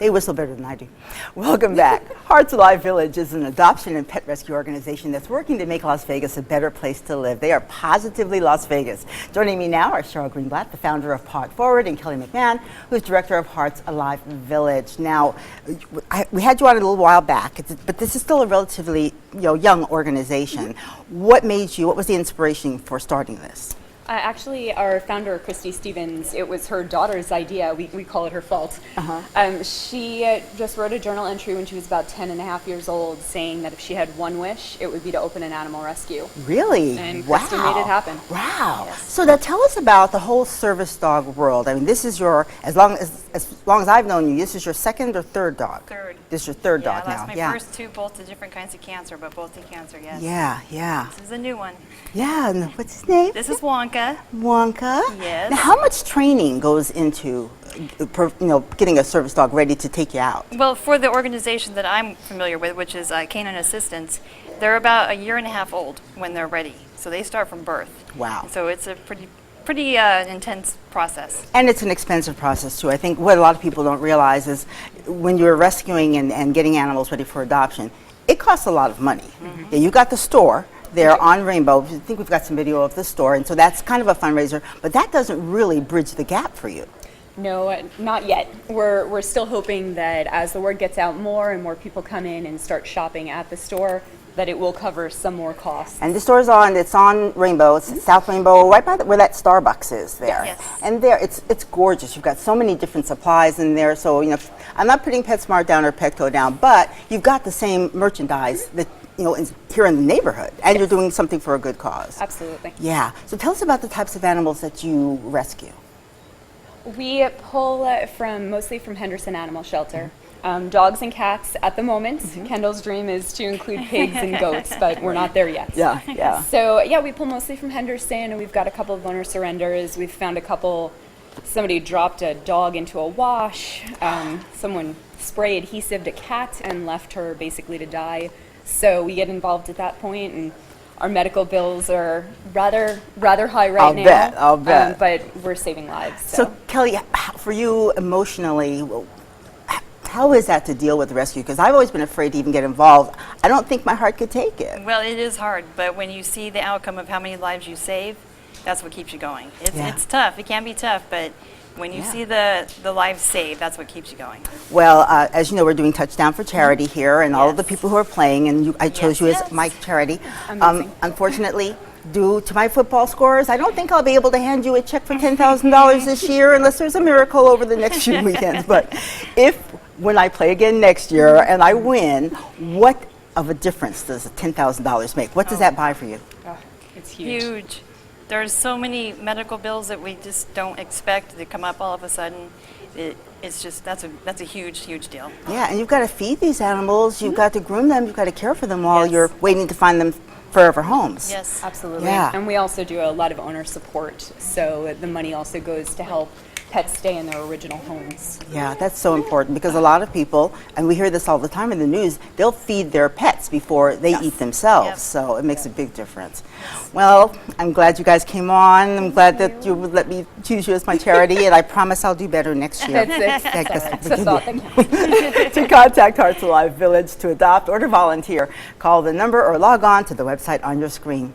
They whistle better than I do. Welcome back. Hearts Alive Village is an adoption and pet rescue organization that's working to make Las Vegas a better place to live. They are positively Las Vegas. Joining me now are Cheryl Greenblatt, the founder of Pod Forward, and Kelly McMahon, who's director of Hearts Alive Village. Now, we had you on a little while back, but this is still a relatively young organization. What was the inspiration for starting this? Actually, our founder, Christy Stevens, it was her daughter's idea. We call it her fault. She just wrote a journal entry when she was about 10 and a half years old saying that if she had one wish, it would be to open an animal rescue. Really? And Christy made it happen. Wow. Yes. So now tell us about the whole service dog world. I mean, this is your, as long as I've known you, this is your second or third dog? Third. This is your third dog now. I lost my first two, both to different kinds of cancer, but both to cancer, yes. Yeah. This is a new one. Yeah, and what's his name? This is Wonka. Wonka? Yes. Now, how much training goes into, getting a service dog ready to take you out? Well, for the organization that I'm familiar with, which is Canine Assistance, they're about a year and a half old when they're ready. So they start from birth. Wow. So it's a pretty intense process. And it's an expensive process, too. I think what a lot of people don't realize is when you're rescuing and getting animals ready for adoption, it costs a lot of money. Yeah, you got the store there on Rainbow. I think we've got some video of the store, and so that's kind of a fundraiser, but that doesn't really bridge the gap for you. No, not yet. We're still hoping that as the word gets out more and more people come in and start shopping at the store, that it will cover some more costs. And the store's it's on Rainbow, it's South Rainbow, right by where that Starbucks is there. Yes. And there, it's gorgeous. You've got so many different supplies in there, so, I'm not putting PetSmart down or Petco down, but you've got the same merchandise that, here in the neighborhood, and you're doing something for a good cause. Absolutely. Yeah. So tell us about the types of animals that you rescue. We pull mostly from Henderson Animal Shelter. Dogs and cats at the moment. Kendall's dream is to include pigs and goats, but we're not there yet. Yeah. So we pull mostly from Henderson, and we've got a couple of owner surrenders. We've found somebody dropped a dog into a wash. Someone spray adhesived a cat and left her basically to die. So we get involved at that point, and our medical bills are rather high right now. I'll bet. But we're saving lives. So Kelly, for you emotionally, how is that to deal with rescue? Because I've always been afraid to even get involved. I don't think my heart could take it. Well, it is hard, but when you see the outcome of how many lives you save, that's what keeps you going. It's tough. It can be tough, but when you see the lives saved, that's what keeps you going. Well, as you know, we're doing Touchdown for Charity here, and all of the people who are playing, and I chose you as my charity. Unfortunately, due to my football scores, I don't think I'll be able to hand you a check for $10,000 this year unless there's a miracle over the next few weekends. But when I play again next year and I win, what of a difference does $10,000 make? What does that buy for you? It's huge. There's so many medical bills that we just don't expect to come up all of a sudden. It's just that's a huge deal. Yeah, and you've got to feed these animals, you've got to groom them, you've got to care for them while you're waiting to find them forever homes. Yes, absolutely. Yeah. And we also do a lot of owner support, so the money also goes to help pets stay in their original homes. Yeah, that's so important because a lot of people, and we hear this all the time in the news, they'll feed their pets before they eat themselves, so it makes a big difference. Well, I'm glad you guys came on. I'm glad that you would let me choose you as my charity, and I promise I'll do better next year. That's the thought. Thank you. To contact Hearts Alive Village to adopt or to volunteer, call the number or log on to the website on your screen.